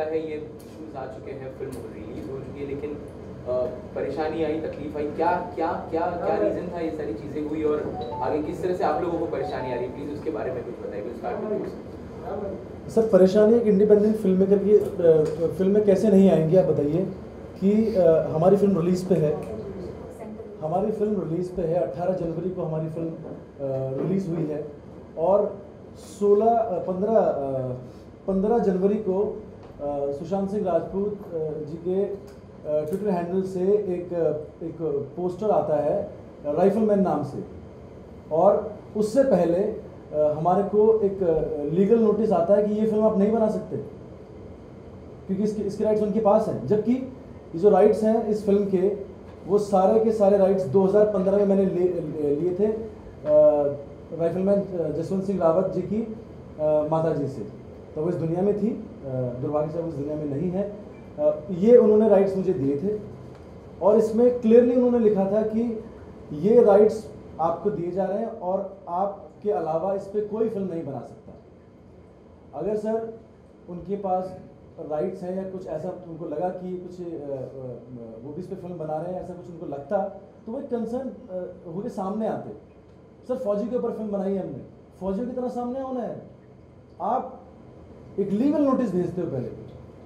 लगता है ये इश्यूज आ चुके हैं, फिल्म रिलीज हो चुकी है, लेकिन परेशानी आई, तकलीफ आई, क्या क्या क्या क्या रीज़न था ये सारी चीज़ें हुई और आगे किस तरह से आप लोगों को परेशानी आ रही है, प्लीज़ उसके बारे में कुछ बताइए, स्टार्ट में। सर परेशानी एक इंडिपेंडेंट फिल्म मेकर की फिल्म में कैसे नहीं आएंगी आप बताइए कि हमारी फिल्म रिलीज़ पे है, हमारी फिल्म रिलीज़ पे है, 18 जनवरी को हमारी फिल्म रिलीज़ हुई है और 15 जनवरी को सुशांत सिंह राजपूत जी के ट्विटर हैंडल से एक पोस्टर आता है राइफलमैन नाम से, और उससे पहले हमारे को एक लीगल नोटिस आता है कि ये फिल्म आप नहीं बना सकते क्योंकि इसके राइट्स उनके पास हैं, जबकि ये जो राइट्स हैं इस फिल्म के वो सारे के सारे राइट्स 2015 में मैंने लिए थे राइफलमैन जसवंत सिंह रावत जी की माता जी से, तो वो इस दुनिया में थी, दुर्भाग्य से वो इस दुनिया में नहीं है। ये उन्होंने राइट्स मुझे दिए थे और इसमें क्लियरली उन्होंने लिखा था कि ये राइट्स आपको दिए जा रहे हैं और आपके अलावा इस पर कोई फिल्म नहीं बना सकता। अगर सर उनके पास राइट्स हैं या कुछ ऐसा उनको लगा कि कुछ वो भी इस पर फिल्म बना रहे हैं, ऐसा कुछ उनको लगता, तो वो कंसर्न होके सामने आते। सर फौजी के ऊपर फिल्म बनाई है हमने, फौजियों की तरह सामने होना है। आप एक लीगल नोटिस भेजते हो, पहले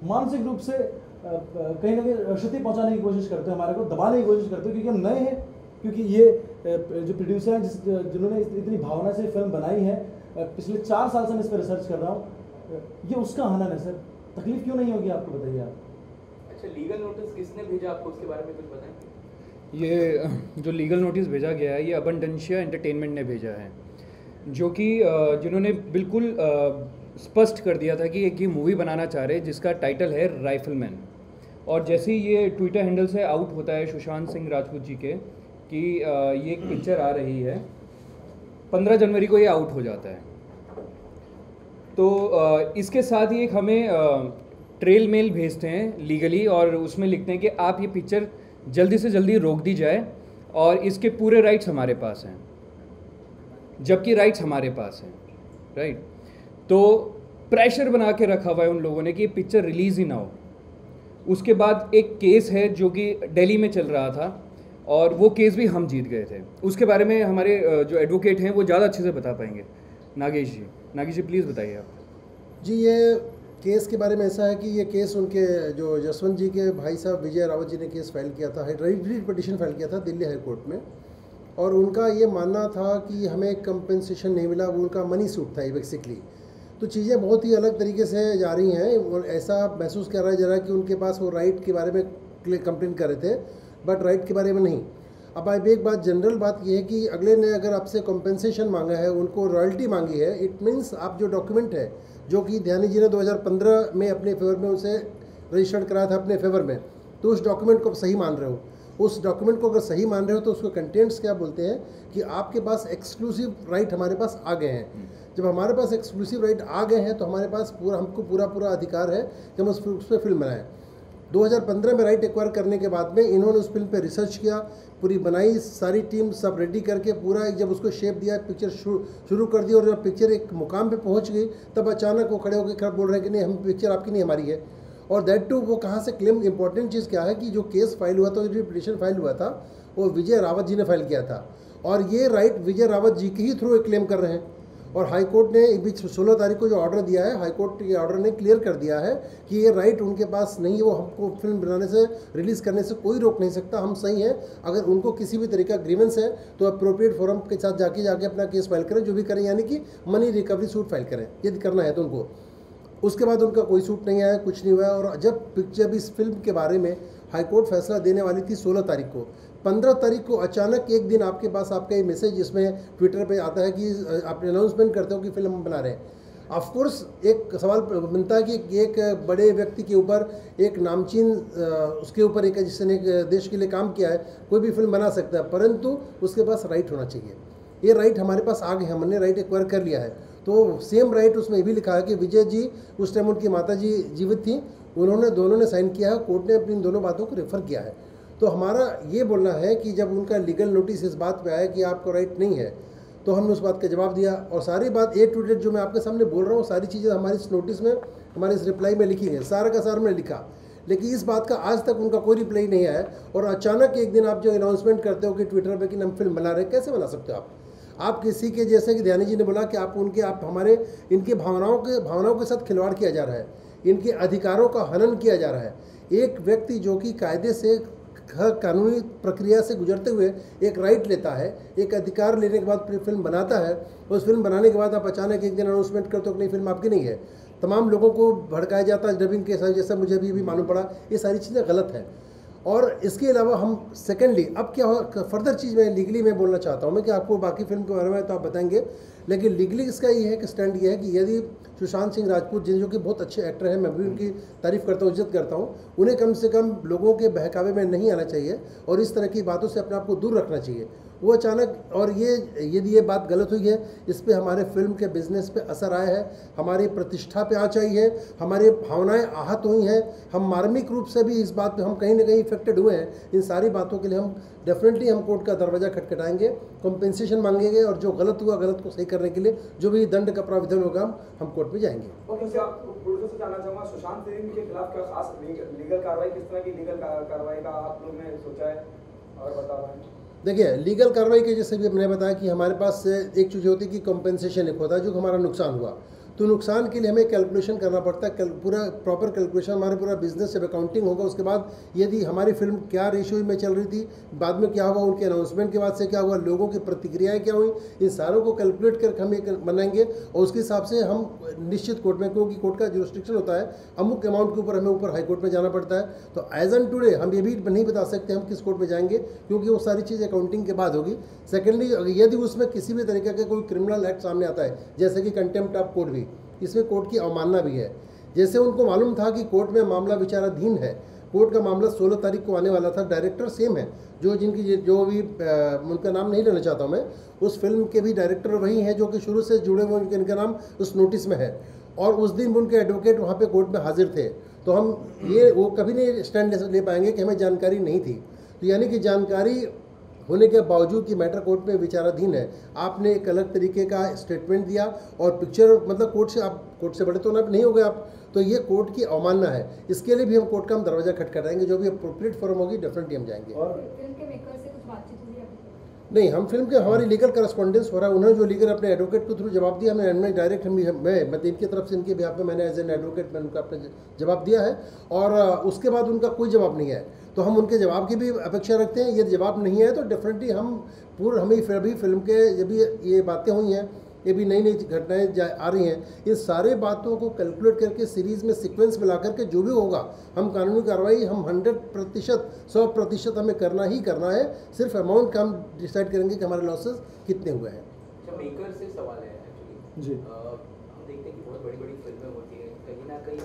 मानसिक रूप से कहीं ना कहीं क्षति पहुंचाने की कोशिश करते हो, हमारे को दबाने की कोशिश करते हो क्योंकि हम नए हैं, क्योंकि ये जो प्रोड्यूसर हैं जिन्होंने इतनी भावना से फिल्म बनाई है, पिछले 4 साल से मैं इस पर रिसर्च कर रहा हूँ, ये उसका हनन है सर। तकलीफ क्यों नहीं होगी आपको, बताइए आप। अच्छा, लीगल नोटिस किसने भेजा आपको, उसके बारे में कुछ बताएं। ये जो लीगल नोटिस भेजा गया है ये अबंडेंशिया एंटरटेनमेंट ने भेजा है, जो कि जिन्होंने बिल्कुल स्पष्ट कर दिया था कि एक ये मूवी बनाना चाह रहे जिसका टाइटल है राइफलमैन, और जैसे ही ये ट्विटर हैंडल से आउट होता है सुशांत सिंह राजपूत जी के कि ये एक पिक्चर आ रही है, 15 जनवरी को ये आउट हो जाता है। तो इसके साथ ही एक हमें ट्रेल मेल भेजते हैं लीगली और उसमें लिखते हैं कि आप ये पिक्चर जल्दी से जल्दी रोक दी जाए और इसके पूरे राइट्स हमारे पास हैं, जबकि राइट्स हमारे पास हैं, राइट। तो प्रेशर बना के रखा हुआ है उन लोगों ने कि ये पिक्चर रिलीज़ ही ना हो। उसके बाद एक केस है जो कि दिल्ली में चल रहा था और वो केस भी हम जीत गए थे। उसके बारे में हमारे जो एडवोकेट हैं वो ज़्यादा अच्छे से बता पाएंगे। नागेश जी प्लीज़ बताइए आप। जी, ये केस के बारे में ऐसा है कि ये केस उनके जो जसवंत जी के भाई साहब विजय रावत जी ने केस फाइल किया था, रीट पिटिशन फाइल किया था दिल्ली हाई कोर्ट में, और उनका ये मानना था कि हमें कंपेंसेशन नहीं मिला, वो उनका मनी सूट था बेसिकली। तो चीज़ें बहुत ही अलग तरीके से जा रही हैं और ऐसा महसूस कर रहा है जरा कि उनके पास वो राइट के बारे में कंप्लेन कर रहे थे बट राइट के बारे में नहीं। अब एक बात जनरल बात ये है कि अगले ने अगर आपसे कंपेंसेशन मांगा है, उनको रॉयल्टी मांगी है, इट मीन्स आप जो डॉक्यूमेंट है जो कि ध्यानी जी ने 2015 में अपने फेवर में उसे रजिस्टर्ड कराया था अपने फेवर में, तो उस डॉक्यूमेंट को सही मान रहे हो। उस डॉक्यूमेंट को अगर सही मान रहे हो तो उसको कंटेंट्स क्या बोलते हैं कि आपके पास एक्सक्लूसिव राइट हमारे पास आ गए हैं। जब हमारे पास एक्सक्लूसिव राइट आ गए हैं तो हमारे पास हमको पूरा अधिकार है कि हम उस पर फिल्म बनाएं। 2015 में राइट एक्वायर करने के बाद में इन्होंने उस फिल्म पे रिसर्च किया, पूरी बनाई, सारी टीम सब रेडी करके पूरा जब उसको शेप दिया, पिक्चर शुरू कर दी, और जब पिक्चर एक मुकाम पे पहुंच गई तब अचानक वो खड़े होकर बोल रहे हैं कि नहीं, हम पिक्चर आपकी नहीं हमारी है। और दैट टू वो कहाँ से क्लेम, इंपॉर्टेंट चीज़ क्या है कि जो केस फाइल हुआ था, जो पिटिशन फाइल हुआ था, वो विजय रावत जी ने फाइल किया था और ये राइट विजय रावत जी के ही थ्रू क्लेम कर रहे हैं। और हाई कोर्ट ने बीच 16 तारीख को जो ऑर्डर दिया है, हाई कोर्ट के ऑर्डर ने क्लियर कर दिया है कि ये राइट उनके पास नहीं है, वो हमको फिल्म बनाने से, रिलीज़ करने से कोई रोक नहीं सकता, हम सही हैं। अगर उनको किसी भी तरीका ग्रीवेंस है तो अप्रोप्रिएट फोरम के साथ जाके अपना केस फाइल करें, जो भी करें, यानी कि मनी रिकवरी सूट फाइल करें यदि करना है तो उनको। उसके बाद उनका कोई सूट नहीं आया, कुछ नहीं हुआ। और जब इस फिल्म के बारे में हाईकोर्ट फैसला देने वाली थी 16 तारीख को, 15 तारीख को अचानक एक दिन आपके पास आपका ये मैसेज जिसमें ट्विटर पे आता है कि आप अनाउंसमेंट करते हो कि फिल्म बना रहे हैं। ऑफकोर्स एक सवाल बनता है कि एक बड़े व्यक्ति के ऊपर, एक नामचीन उसके ऊपर, एक जिसने एक देश के लिए काम किया है, कोई भी फिल्म बना सकता है, परंतु उसके पास राइट होना चाहिए। ये राइट हमारे पास आ गए हैं, हमने राइट एक्वायर कर लिया है। तो सेम राइट उसमें भी लिखा है कि विजय जी, उस टाइम उनकी माता जी जीवित थी, दोनों ने साइन किया है, कोर्ट ने अपनी दोनों बातों को रेफर किया है। तो हमारा ये बोलना है कि जब उनका लीगल नोटिस इस बात पे आया कि आपको राइट नहीं है, तो हमने उस बात का जवाब दिया और सारी बात A to Z जो मैं आपके सामने बोल रहा हूँ सारी चीज़ें हमारी इस नोटिस में, हमारे इस रिप्लाई में लिखी गई, सारा का सारा मैंने लिखा, लेकिन इस बात का आज तक उनका कोई रिप्लाई नहीं आया। और अचानक एक दिन आप जो अनाउंसमेंट करते हो कि ट्विटर पे कि हम फिल्म बना रहे हैं, कैसे बना सकते हो आप किसी के, जैसे कि ध्यानी जी ने बोला कि आप हमारे इनकी भावनाओं के साथ खिलवाड़ किया जा रहा है, इनके अधिकारों का हनन किया जा रहा है। एक व्यक्ति जो कि कायदे से कानूनी प्रक्रिया से गुजरते हुए एक राइट लेता है, एक अधिकार लेने के बाद फिल्म बनाता है, उस फिल्म बनाने के बाद आप अचानक एक दिन अनाउंसमेंट करते हो कि नहीं फिल्म आपकी नहीं है, तमाम लोगों को भड़काया जाता है डबिंग के साथ, जैसा मुझे भी मालूम पड़ा, ये सारी चीज़ें गलत हैं। और इसके अलावा हम सेकेंडली अब क्या हो फर्दर चीज़ मैं लीगली मैं बोलना चाहता हूँ मैं कि आपको बाकी फिल्म के बारे में तो आप बताएंगे, लेकिन लीगली इसका ये है कि स्टैंड ये है कि यदि सुशांत सिंह राजपूत जिन जो कि बहुत अच्छे एक्टर हैं, मैं भी उनकी तारीफ़ करता हूँ, इज्जत करता हूँ, उन्हें कम से कम लोगों के बहकावे में नहीं आना चाहिए और इस तरह की बातों से अपने आप को दूर रखना चाहिए। वो अचानक, और ये यदि ये बात गलत हुई है, इस पे हमारे फिल्म के बिजनेस पे असर आया है, हमारी प्रतिष्ठा पे आँच आई है, हमारी भावनाएं आहत हुई हैं, हम मार्मिक रूप से भी इस बात पे हम कहीं ना कहीं इफेक्टेड हुए हैं। इन सारी बातों के लिए हम डेफिनेटली हम कोर्ट का दरवाज़ा खटखटाएंगे, कॉम्पेंसेशन मांगेंगे और जो गलत हुआ गलत को सही करने के लिए जो भी दंड का प्रावधान होगा हम कोर्ट में जाएंगे। ओके सर, प्रोड्यूसर से जानना चाहूँगा सुशांत सिंह के खिलाफ क्या खास लीगल कार्रवाई, किस तरह की लीगल कार्रवाई का आप लोग ने सोचा है और बता रहे हैं? देखिए, लीगल कार्रवाई के जैसे भी मैंने बताया कि हमारे पास एक चीज़ होती है कि कॉम्पेंसेशन एक होता है, जो हमारा नुकसान हुआ, तो नुकसान के लिए हमें कैलकुलेशन करना पड़ता है, पूरा प्रॉपर कैलकुलेशन, हमारे पूरा बिजनेस जब अकाउंटिंग होगा उसके बाद यदि हमारी फिल्म क्या रेशियो में चल रही थी, बाद में क्या हुआ, उनके अनाउंसमेंट के बाद से क्या हुआ, लोगों की प्रतिक्रियाएं क्या हुई, इन सारों को कैलकुलेट करके हम एक बनाएंगे और उसके हिसाब से हम निश्चित कोर्ट में, क्योंकि कोर्ट का जो रिस्ट्रिक्शन होता है अमुक अमाउंट के ऊपर हमें ऊपर हाई कोर्ट में जाना पड़ता है, तो एज एन टुडे हम ये भी नहीं बता सकते हम किस कोर्ट में जाएंगे, क्योंकि वो सारी चीज़ अकाउंटिंग के बाद होगी। सेकेंडली, यदि उसमें किसी भी तरीके का कोई क्रिमिनल एक्ट सामने आता है, जैसे कि कंटेम्प्ट ऑफ कोर्ट भी, इसमें कोर्ट की अवमानना भी है। जैसे उनको मालूम था कि कोर्ट में मामला विचाराधीन है, कोर्ट का मामला 16 तारीख को आने वाला था, डायरेक्टर सेम है, जो भी उनका नाम नहीं लेना चाहता हूँ मैं, उस फिल्म के भी डायरेक्टर वही हैं जो कि शुरू से जुड़े हुए, इनका नाम उस नोटिस में है, और उस दिन उनके एडवोकेट वहाँ पे कोर्ट में हाजिर थे। तो हम वो कभी नहीं स्टैंड ले पाएंगे कि हमें जानकारी नहीं थी। तो यानी कि जानकारी होने के बावजूद कि मैटर कोर्ट में विचाराधीन है, आपने एक अलग तरीके का स्टेटमेंट दिया और पिक्चर, मतलब कोर्ट से बड़े तो नहीं हो गए आप, तो ये कोर्ट की अवमानना है। इसके लिए भी हम कोर्ट का हम दरवाजा खटखटाएंगे, जो भी अप्रोप्रिएट फॉर्म होगी डेफिनेटली हम जाएंगे। और फिल्म के मेकर से कुछ बातचीत हुई है? नहीं, हम फिल्म के, हमारी लीगल करस्पॉन्डेंस हो रहा है, उन्होंने जो लीगल अपने एडवोकेट के थ्रू जवाब दिया, मैं डायरेक्ट मैं इनकी तरफ से इनके बिहाफ पे मैंने एज एन एडवोकेट मैंने उनका अपने जवाब दिया है, और उसके बाद उनका कोई जवाब नहीं है, तो हम उनके जवाब की भी अपेक्षा रखते हैं। यदि जवाब नहीं है तो डेफिनेटली हमें फिर भी फिल्म के जब भी ये बातें हुई हैं, ये भी नई घटनाएं आ रही हैं, इन सारे बातों को कैलकुलेट करके सीरीज़ में सीक्वेंस मिला करके जो भी होगा हम कानूनी कार्रवाई हम 100%, 100% हमें करना ही करना है। सिर्फ अमाउंट का हम डिसाइड करेंगे कि हमारे लॉसेस कितने हुए हैं। अच्छा, मेकर से सवाल है एक्चुअली जी। हम देखते हैं कि बहुत बड़ी बड़ी फिल्में होती हैं, कहीं ना कहीं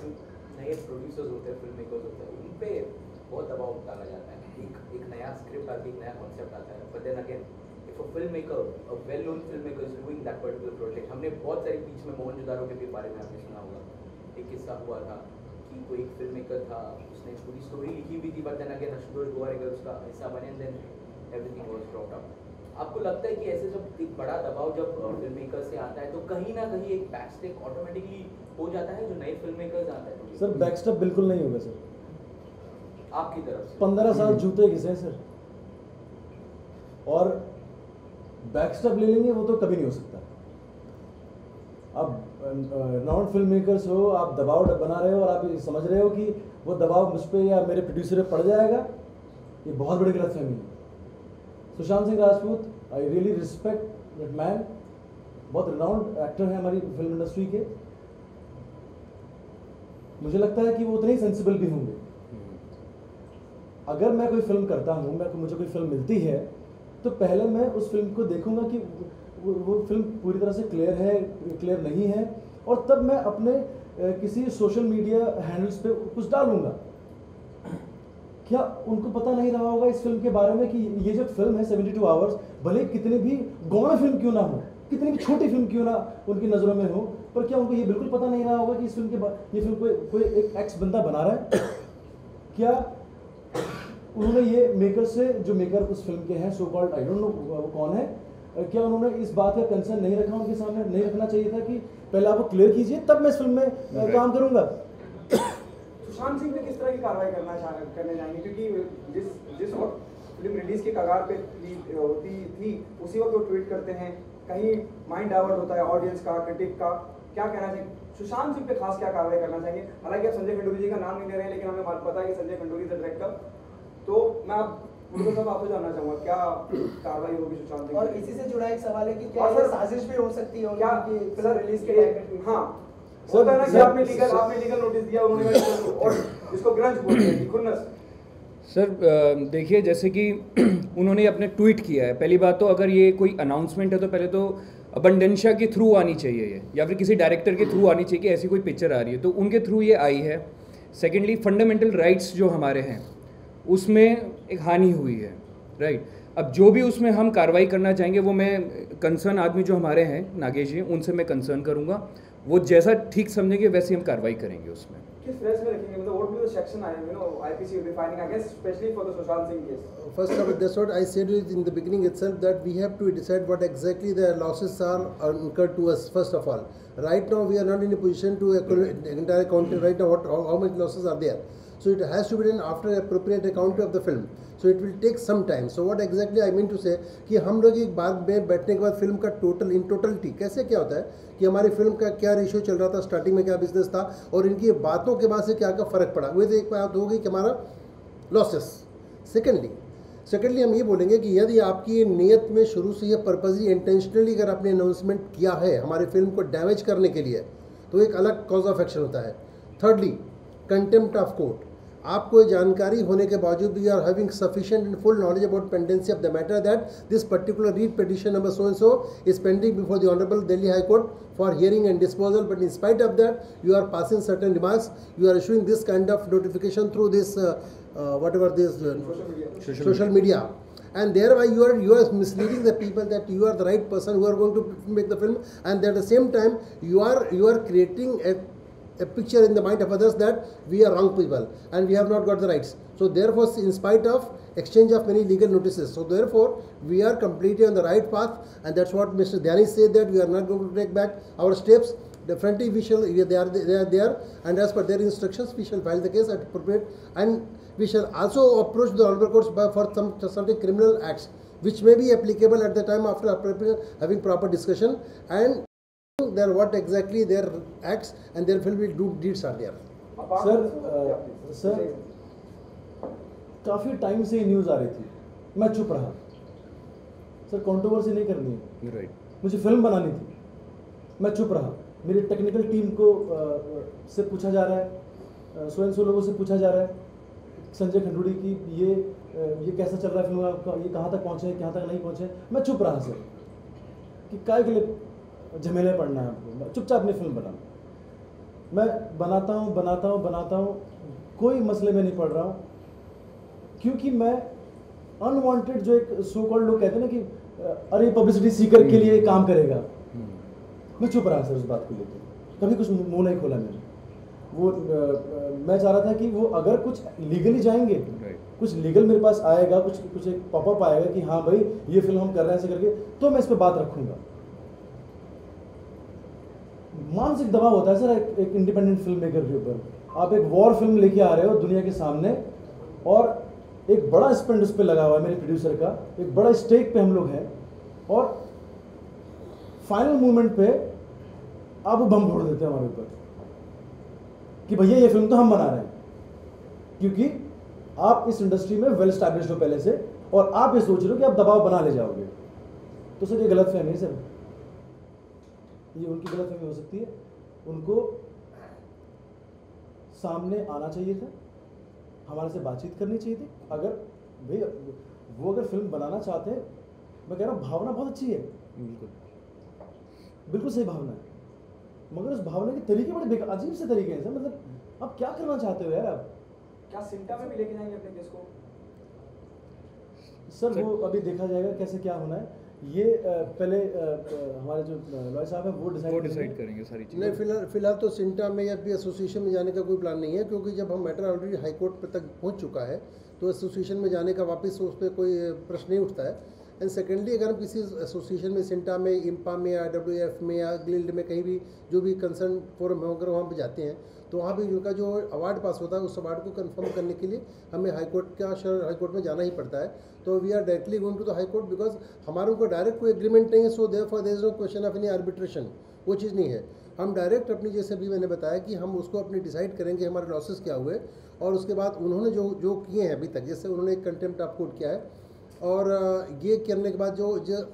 नए प्रोड्यूसर्स होते हैं, फिल्म मेकर्स होते हैं, उन पे बहुत दबाव डाला जाता है, एक नया स्क्रिप्ट आती है, एक नया कॉन्सेप्ट आता है, but then again if a film maker, a well known film maker is doing that particular project, हमने बहुत सारी बीच में मोहनजोदारो के भी बारे में आपने सुना होगा, एक किस्सा हुआ था कि कोई एक फिल्म मेकर था, उसने पूरी स्टोरी लिखी हुई थी, but then again Ashutosh Gowariker उसका हिस्सा बने, then everything was dropped out. आपको लगता है कि ऐसे जब एक बड़ा दबाव जब फिल्म मेकर से आता है तो कहीं ना कहीं एक बैकस्टेप ऑटोमेटिकली हो जाता है जो नए फिल्म मेकर्स आते हैं? सर, बैकस्टेप बिल्कुल नहीं होगा सर, आपकी तरफ से 15 साल जूते घिसे सर, और बैकस्टेप ले लेंगे वो तो कभी नहीं हो सकता। अब नॉन फिल्म मेकर्स हो, आप दबाव बना रहे हो और आप ये समझ रहे हो कि वो दबाव मुझ पे या मेरे प्रोड्यूसर पे पड़ जाएगा, ये बहुत बड़ी गलतफहमी है। Sushant Singh Rajput, I really respect that man, बहुत रिनाउंड एक्टर है हमारी फिल्म इंडस्ट्री के, मुझे लगता है कि वो उतने ही सेंसिबल भी होंगे। अगर मैं कोई फिल्म करता हूँ, मुझे कोई फिल्म मिलती है, तो पहले मैं उस फिल्म को देखूंगा कि वो फिल्म पूरी तरह से क्लियर है, क्लियर नहीं है, और तब मैं अपने किसी सोशल मीडिया हैंडल्स पे कुछ डालूंगा। क्या उनको पता नहीं रहा होगा इस फिल्म के बारे में कि ये जो फिल्म है 72 आवर्स, भले कितनी भी गौण फिल्म क्यों ना हो, कितनी भी छोटी फिल्म क्यों ना उनकी नज़रों में हो, पर क्या उनको ये बिल्कुल पता नहीं रहा होगा कि इस फिल्म के ये फिल्म कोई एक एक्स बंदा बना रहा है? क्या उन्होंने ये मेकर से, जो मेकर उस फिल्म के हैं, so called, I don't know वो कौन है, क्या उन्होंने इस बात का कंसर्न नहीं रखा उनके सामने? नहीं रखना चाहिए था कि पहले आप वो क्लियर कीजिए तब मैं इस फिल्म में काम करूंगा। सुशांत सिंह पे किस तरह की कार्रवाई करने जाएंगे, क्योंकि जिस वक्त फिल्म रिलीज के कगार पे होती थी उसी वक्त वो ट्वीट करते हैं, कहीं माइंड डाइवर्ट होता है ऑडियंस का, क्रिटिक का, क्या कहना चाहिए सुशांत सिंह पे खास क्या कार्रवाई करना चाहिए? हालांकि आप संजय खंडूरी जी का नाम नहीं ले रहे हैं, लेकिन हमें पता है कि संजय खंडूरी इज डायरेक्टर, तो मैं मुझे सब आपसे जानना चाहूंगा क्या कार्रवाई होगी सुशांत सिंह? और इसी से जुड़ा एक सवाल है कि क्या ये साजिश भी हो सकती है क्या फिल्म रिलीज के टाइम? हाँ होता है ना कि आपने लीगल नोटिस दिया उन्होंने और इसको ग्रंज बोल दिया कि खुन्नस। सर देखिए, जैसे कि उन्होंने अपने ट्वीट किया है, पहली बात तो अगर ये कोई अनाउंसमेंट है तो पहले तो अबंडेंशिया के थ्रू आनी चाहिए ये, या फिर किसी डायरेक्टर के थ्रू आनी चाहिए कि ऐसी कोई पिक्चर आ रही है, तो उनके थ्रू ये आई है। सेकेंडली फंडामेंटल राइट्स जो हमारे हैं उसमें एक हानि हुई है, राइट। अब जो भी उसमें हम कार्रवाई करना चाहेंगे वो मैं कंसर्न आदमी जो हमारे हैं नागेश जी, उनसे मैं कंसर्न करूँगा, वो जैसा ठीक समझेंगे वैसे हम कार्रवाई करेंगे उसमें। किस फ्रेश में रखेंगे, मतलब what will the section I you know IPC will be finding against specially for the Sushant Singh case? First of all, that's what I said it in the beginning itself, that we have to decide what exactly the losses are incurred to us. First of all, right now we are not in a position to entire account right now how much losses are there. So it has to be done after appropriate account of the film. So it will take some time. So what exactly I mean to say कि हम लोग एक बार में बैठने के बाद film का total in totality कैसे क्या होता है कि हमारी फिल्म का क्या रेशियो चल रहा था, स्टार्टिंग में क्या बिजनेस था और इनकी बातों के बाद से क्या क्या फ़र्क पड़ा, वो तो एक बात होगी कि हमारा लॉसेस। सेकेंडली हम ये बोलेंगे कि यदि आपकी नीयत में शुरू से ये पर्पजली इंटेंशनली अगर आपने अनाउंसमेंट किया है हमारी फिल्म को डैमेज करने के लिए, तो एक अलग कॉज ऑफ एक्शन होता है। Thirdly, contempt of court. आपको जानकारी होने के बावजूद you are having sufficient and full knowledge about pendency of the matter that this particular writ petition number so and so is pending before the honourable Delhi high court for hearing and disposal, but in spite of that you are passing certain remarks, you are issuing this kind of notification through this whatever this social media, and thereby you are misleading the people that you are the right person who are going to make the film, and at the same time you are creating a picture in the mind of others that we are wrong people and we have not got the rights. So therefore, in spite of exchange of many legal notices, so therefore we are completely on the right path, and that's what Mr. Dhyani said, that we are not going to take back our steps. Definitely we shall, they are there, and as per their instructions we shall file the case at appropriate, and we shall also approach the honorable courts for some certain criminal acts which may be applicable at the time after having proper discussion and there what exactly their acts and their will be do deeds are there. Sir काफ़ी time से news आ रही थी, मैं चुप रहा। Sir controversy नहीं करनी है, राइट, मुझे फिल्म बनानी थी, मैं चुप रहा। मेरी टेक्निकल टीम को से पूछा जा रहा है, सो एंड सो लोगों से पूछा जा रहा है, संजय खंडूरी की ये कैसा चल रहा है फिल्म आपका, ये कहाँ तक पहुँचे, कहाँ तक नहीं पहुँचे। मैं चुप रहा सर कि काय के लिए झमेले पड़ना है आपको, चुपचाप अपनी फिल्म बनाओ। मैं बनाता हूँ, कोई मसले में नहीं पड़ रहा हूँ, क्योंकि मैं अनवांटेड जो एक सो कॉल्ड लोग कहते हैं ना कि अरे पब्लिसिटी सीकर के लिए काम करेगा, मैं चुप रहा सर उस बात को लेकर, कभी कुछ मुंह नहीं खोला मैंने। वो मैं चाह रहा था कि वो अगर कुछ लीगली जाएंगे, कुछ लीगल मेरे पास आएगा, कुछ एक पॉपअप आएगा कि हाँ भाई ये फिल्म हम कर रहे हैं ऐसे करके, तो मैं इस पर बात रखूंगा। मानसिक दबाव होता है सर एक इंडिपेंडेंट फिल्म मेकर के ऊपर। आप एक वॉर फिल्म लेके आ रहे हो दुनिया के सामने, और एक बड़ा स्पेंड उस पर लगा हुआ है मेरे प्रोड्यूसर का, एक बड़ा स्टेक पे हम लोग हैं, और फाइनल मोमेंट पे आप वो बम फोड़ देते हैं हमारे ऊपर कि भैया ये फिल्म तो हम बना रहे हैं, क्योंकि आप इस इंडस्ट्री में वेल स्टैब्लिश्ड हो पहले से, और आप ये सोच रहे हो कि आप दबाव बना ले जाओगे। तो सर ये गलतफहमी है सर, ये उनकी गलतफहमी हो सकती है। उनको सामने आना चाहिए था, हमारे से बातचीत करनी चाहिए थी। अगर भाई वो अगर फिल्म बनाना चाहते हैं, मैं कह रहा हूँ भावना बहुत अच्छी है, बिल्कुल सही भावना है, मगर उस भावना के तरीके बड़े अजीब से तरीके हैं सर। मतलब आप क्या करना चाहते हो यार? आप क्या सिंटा में भी लेके जाएंगे अपने केस को? सर वो अभी देखा जाएगा कैसे क्या होना है। ये पहले हमारे जो लॉयर साहब हैं वो डिसाइड करेंगे सारी चीज़ें। नहीं, फिलहाल तो सिंटा में या फिर एसोसिएशन में जाने का कोई प्लान नहीं है, क्योंकि जब हम मैटर ऑलरेडी हाई कोर्ट तक पहुंच चुका है तो एसोसिएशन में जाने का वापस उस पर कोई प्रश्न नहीं उठता है। एंड सेकेंडली अगर हम किसी एसोसिएशन में, सिंटा में, इम्पा में या WF में या गिल्ड में कहीं भी जो भी कंसर्न फोरम है अगर वहाँ पर जाते हैं तो वहाँ भी उनका जो अवार्ड पास होता है उस अवार्ड को कंफर्म करने के लिए हमें हाई कोर्ट में जाना ही पड़ता है। तो we are directly going to the high court because हमारे उनको डायरेक्ट कोई एग्रीमेंट नहीं है, so therefore there is no question of any arbitration, वो चीज़ नहीं है। हम डायरेक्ट अपनी, जैसे भी मैंने बताया कि हम उसको अपनी डिसाइड करेंगे हमारे लॉसेस क्या हुए और उसके बाद उन्होंने जो किए हैं अभी तक, जैसे उन्होंने एक कंटेम्प्ट ऑफ कोर्ट किया है और ये करने के बाद जो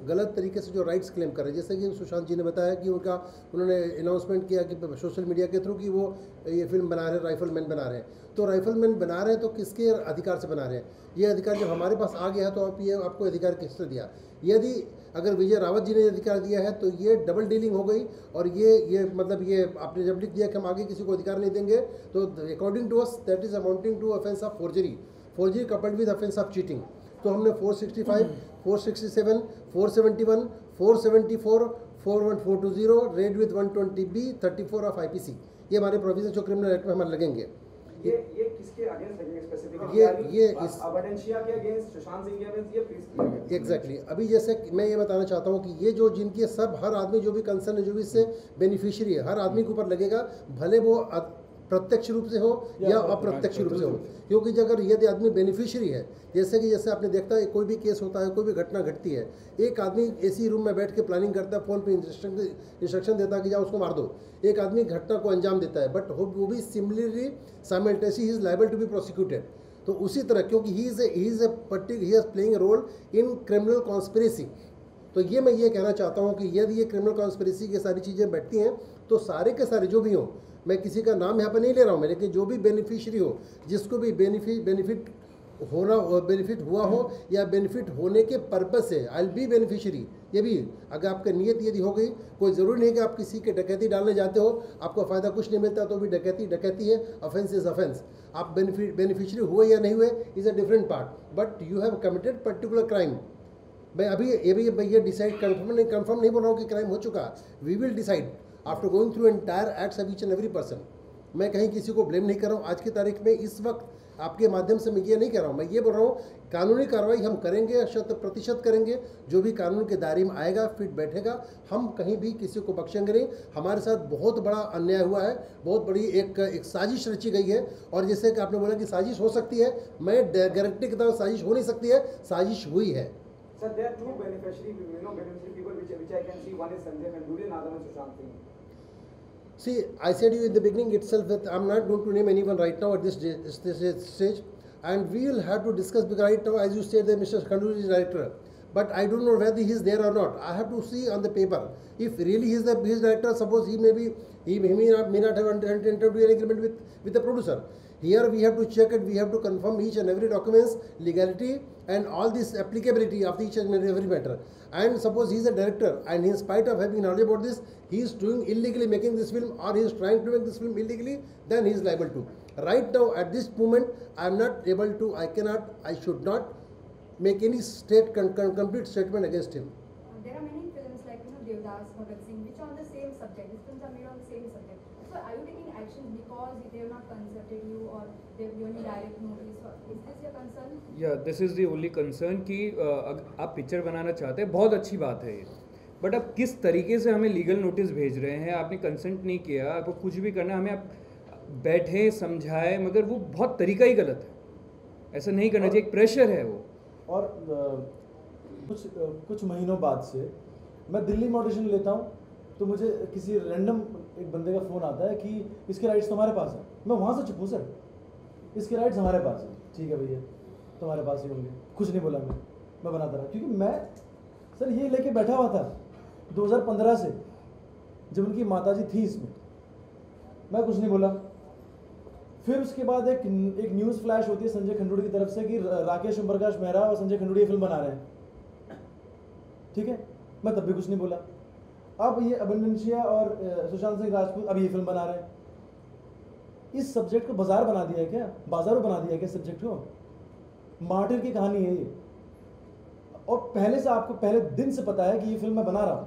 गलत तरीके से जो राइट्स क्लेम कर रहे हैं, जैसे कि सुशांत जी ने बताया कि उन्होंने अनाउंसमेंट किया कि सोशल मीडिया के थ्रू कि वो ये फिल्म बना रहे हैं, राइफलमैन बना रहे हैं। तो राइफलमैन बना रहे हैं तो किसके अधिकार से बना रहे हैं? ये अधिकार जब हमारे पास आ गया तो आपको अधिकार किसने दिया? यदि अगर विजय रावत जी ने अधिकार दिया है तो ये डबल डीलिंग हो गई और ये मतलब ये आपने जब लिख दिया कि हम आगे किसी को अधिकार नहीं देंगे तो according to us that is amounting to offence of forgery coupled with offence of cheating. तो हमने 465, 467, 471, 474, 41420 read with 120B 34 of IPC, ये हमारे प्रोविजन जो क्रिमिनल एक्ट में हमारे लगेंगे। ये किसके अगेंस्ट लगेंगे स्पेसिफिकली? ये अबडेंशिया के अगेंस्ट, सुशांत सिंह के अगेंस्ट, ये प्लीज एग्जैक्टली अभी जैसे मैं ये बताना चाहता हूँ कि ये जो जिनके सब हर आदमी जो भी कंसर्न है, जो भी इससे बेनिफिशियरी है, हर आदमी के ऊपर लगेगा, भले वो प्रत्यक्ष रूप से हो या अप्रत्यक्ष रूप से हो। क्योंकि अगर यदि आदमी बेनिफिशियरी है, जैसे आपने देखता है कोई भी केस होता है, कोई भी घटना घटती है, एक आदमी एसी रूम में बैठ के प्लानिंग करता है, फ़ोन पे इंस्ट्रक्शन देता है कि जाओ उसको मार दो, एक आदमी घटना को अंजाम देता है, बट वो भी similarly simultaneously he is liable to be prosecuted. तो उसी तरह क्योंकि he is playing role in criminal conspiracy. तो ये मैं ये कहना चाहता हूँ कि यदि ये क्रिमिनल कॉन्स्पिरेसी की सारी चीज़ें बैठती हैं तो सारे के सारे जो भी हों, मैं किसी का नाम यहाँ पर नहीं ले रहा हूँ मैं, लेकिन जो भी बेनिफिशियरी हो, जिसको भी बेनिफिट हुआ हो या बेनिफिट होने के पर्पज से, आई विल बी बेनिफिशियरी। ये भी अगर आपका नियत यदि हो गई, कोई ज़रूरी नहीं कि आप किसी के डकैती डालने जाते हो, आपको फ़ायदा कुछ नहीं मिलता तो भी डकैती है, ऑफेंस इज ऑफेंस। आप बेनिफिशियरी हुए या नहीं हुए is a different part, but you have committed particular crime. मैं अभी ये डिसाइड कंफर्म नहीं बोल रहा हूँ कि क्राइम हो चुका, we will decide after going through entire acts of each and every person. मैं कहीं किसी को ब्लेम नहीं कर रहा हूँ आज की तारीख में, इस वक्त आपके माध्यम से मैं ये नहीं कह रहा हूँ, मैं ये बोल रहा हूँ कानूनी कार्रवाई हम करेंगे, 100% करेंगे, जो भी कानून के दायरे में आएगा, फिट बैठेगा, हम कहीं भी किसी को बख्शेंगे नहीं। हमारे साथ बहुत बड़ा अन्याय हुआ है, बहुत बड़ी एक साजिश रची गई है, और जैसे कि आपने बोला कि साजिश हो सकती है, मैं गारंटी के तौर साजिश हो नहीं सकती है, साजिश हुई है। Sir, there are two beneficiary people which I can see. One is Sanjay Khanduri and another one is Sushant Singh. See, I said you in the beginning itself that I'm not going to name anyone right now at this stage, and we will have to discuss because right now, as you said, that Mr. Khanduri is director, but I don't know whether he is there or not. I have to see on the paper. If really he is his director, suppose he may not have entered into an agreement with the producer. Here we have to check it, we have to confirm each and every document's legality and all this applicability of each and every matter. And suppose he is a director and in spite of having knowledge about this, he is doing illegally making this film or he is trying to make this film illegally, then he is liable to. Right now at this moment, I am not able to, I should not make any complete statement against him. There are many films like Devdas, Bhagat Singh, which are on the same subject. These films are made on the same subject. So are you taking actions because they have not consulted you or they have given you direct notice? Is this your concern? Yeah, this is the only concern कि आप picture बनाना चाहते हैं, बहुत अच्छी बात है ये, but आप किस तरीके से हमें लीगल नोटिस भेज रहे हैं? आपने कंसेंट नहीं किया, आपको कुछ भी करना, हमें आप बैठे समझाए, मगर वो बहुत तरीका ही गलत है, ऐसा नहीं करना चाहिए, एक प्रेशर है वो। और कुछ महीनों बाद से मैं दिल्ली में ऑडिशन लेता हूँ तो मुझे किसी रैंडम एक बंदे का फ़ोन आता है कि इसके राइट्स तुम्हारे पास हैं। मैं वहाँ से चुप हूँ, सर इसके राइट्स हमारे पास हैं, ठीक है भैया तुम्हारे पास ही होंगे, कुछ नहीं बोला मैं बनाता रहा, क्योंकि मैं सर ये लेके बैठा हुआ था 2015 से, जब उनकी माताजी थी इसमें, मैं कुछ नहीं बोला। फिर उसके बाद एक न्यूज़ फ्लैश होती है संजय खंडूड़ी की तरफ से कि राकेश ओम प्रकाश मेहरा और संजय खंडूड़ी ये फिल्म बना रहे हैं, ठीक है, मैं तब भी कुछ नहीं बोला। अब ये अबंडेंशिया और सुशांत सिंह राजपूत अब ये फिल्म बना रहे हैं। इस सब्जेक्ट को बाजार बना दिया है क्या? बाजारों बना दिया है क्या सब्जेक्ट को? मार्टिर की कहानी है ये, और पहले से आपको पहले दिन से पता है कि ये फिल्म मैं बना रहा हूं,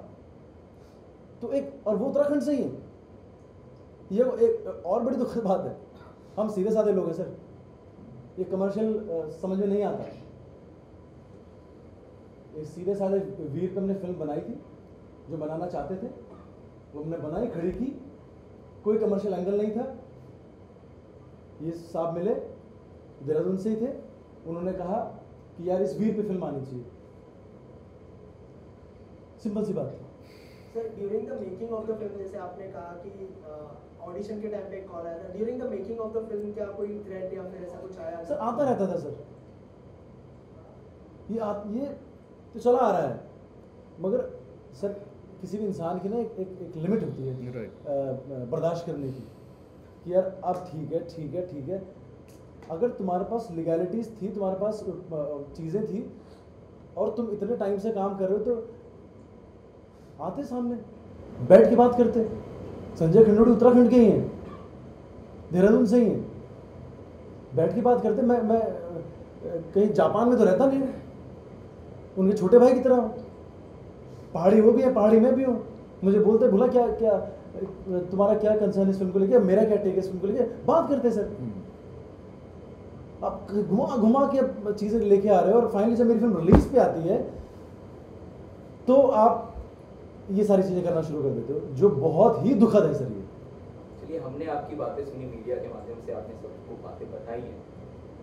तो और वो उत्तराखंड से ही है। ये एक और बड़ी दुखद बात है, हम सीधे साधे लोग हैं सर, ये कमर्शियल समझ में नहीं आता। एक सीधे साधे वीर पे हमने फिल्म बनाई थी, जो बनाना चाहते थे वो हमने बनाई, खड़ी की, कोई कमर्शियल एंगल नहीं था। ये साहब मिले, देहरादून से ही थे, उन्होंने कहा कि यार इस वीर पे फिल्म आनी चाहिए, सिंपल सी बात। Sir during the making of the film, जैसे आपने कहा कि ऑडिशन के टाइम पे कॉल आया था, during the making of the film क्या कोई थ्रेट या फिर ऐसा कुछ आया? सर आता रहता था सर, ये तो चला आ रहा है, मगर सर किसी भी इंसान की ना एक लिमिट होती है बर्दाश्त करने की, कि यार अब ठीक है। अगर तुम्हारे पास लीगैलिटीज़ थी, तुम्हारे पास चीज़ें थी और तुम इतने टाइम से काम कर रहे हो, तो आते सामने बैठ के बात करते। संजय खंडोड़ी उत्तराखंड के ही हैं, देहरादून से ही हैं, बैठ के बात करते। मैं कहीं जापान में तो रहता नहीं हूँ, उनके छोटे भाई की तरह हूँ, पहाड़ी वो भी है, पहाड़ी में भी हूँ। मुझे बोलते भूला क्या तुम्हारा क्या कंसर्न इस फिल्म को लेके, मेरा क्या टेक है इस फिल्म को लेके, बात करते सर। आप घुमा के चीज़ें लेके आ रहे हो और फाइनली जब मेरी फिल्म रिलीज पे आती है तो आप ये सारी चीज़ें करना शुरू कर देते हो, जो बहुत ही दुखद है सर। ये चलिए, हमने आपकी बातें सुनी, मीडिया के माध्यम से आपने सबको बातें बताई हैं।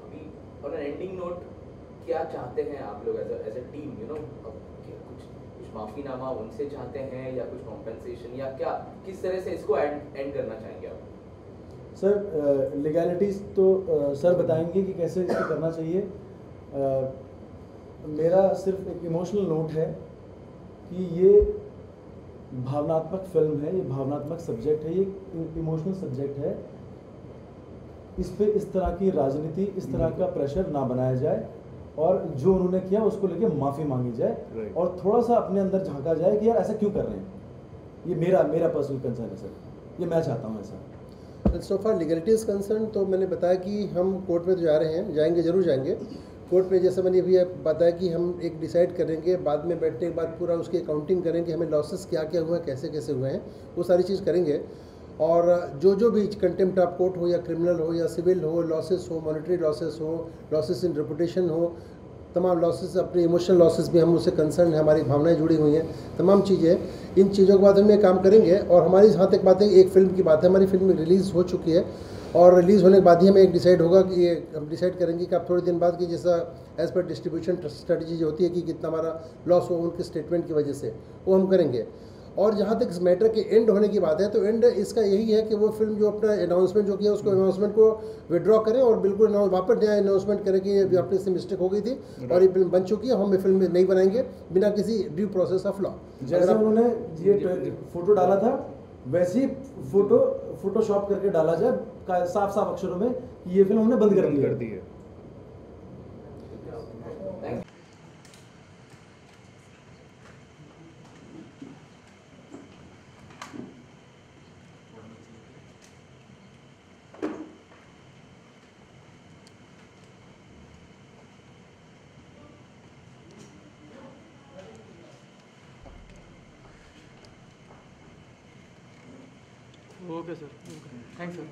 अभी ऑन एन एंडिंग नोट क्या चाहते हैं आप लोग as a team, you know, कुछ माफीनामा उनसे चाहते हैं या कुछ कॉम्पेंसेशन, या क्या, किस तरह से इसको एंड करना चाहेंगे आप? सर लीगैलिटीज़ तो सर बताएंगे कि कैसे इसको करना चाहिए। मेरा सिर्फ एक इमोशनल नोट है कि ये भावनात्मक फिल्म है, ये भावनात्मक सब्जेक्ट है, ये इमोशनल सब्जेक्ट है। इस पे इस तरह की राजनीति, इस तरह का प्रेशर ना बनाया जाए और जो उन्होंने किया उसको लेके माफ़ी मांगी जाए और थोड़ा सा अपने अंदर झांका जाए कि यार ऐसा क्यों कर रहे हैं। ये मेरा पर्सनल कंसर्न है सर, ये मैं चाहता हूँ ऐसा। सो फार लीगलिटीज़ कंसर्न तो मैंने बताया कि हम कोर्ट में तो जा रहे हैं, जाएंगे, जरूर जाएंगे कोर्ट में। जैसे मैंने अभी बताया कि हम एक डिसाइड करेंगे, बाद में बैठने के बाद पूरा उसकी अकाउंटिंग करेंगे, हमें लॉसेस क्या क्या हुए, कैसे कैसे हुए हैं, वो सारी चीज़ करेंगे। और जो भी कंटेम्प्ट ऑफ कोर्ट हो या क्रिमिनल हो या सिविल हो, लॉसेस हो, मॉनेटरी लॉसेस हो, लॉसेस इन रेपुटेशन हो, तमाम लॉसेस, अपने इमोशनल लॉसेस भी हम उससे कंसर्न है, हमारी भावनाएं जुड़ी हुई हैं, तमाम चीज़ें। इन चीज़ों के बाद हम ये काम करेंगे। और हमारी जहाँ तक बात है, एक फ़िल्म की बात है, हमारी फिल्म रिलीज़ हो चुकी है और रिलीज़ होने के बाद ही हमें एक डिसाइड होगा कि ये हम डिसाइड करेंगे कि आप थोड़े दिन बाद कि जैसा एज़ पर डिस्ट्रीब्यूशन स्ट्रेटजी जो होती है कि कितना हमारा लॉस हो उनके स्टेटमेंट की वजह से, वो हम करेंगे। और जहाँ तक इस मैटर के एंड होने की बात है, तो एंड इसका यही है कि वो फिल्म जो अपना अनाउंसमेंट जो किया उसको अनाउंसमेंट को विड्रॉ करें और बिल्कुल वापस नया अनाउंसमेंट करें कि ये अपने से मिस्टेक हो गई थी और ये फिल्म बन चुकी है, हम फिल्म नहीं बनाएंगे बिना किसी ड्यू प्रोसेस ऑफ लॉ। जैसे उन्होंने ये फोटो डाला था वैसे ही फोटोशॉप करके डाला जाए साफ साफ अक्षरों में कि ये फिल्म हमने बंद कर दी है। Okay sir, thanks sir.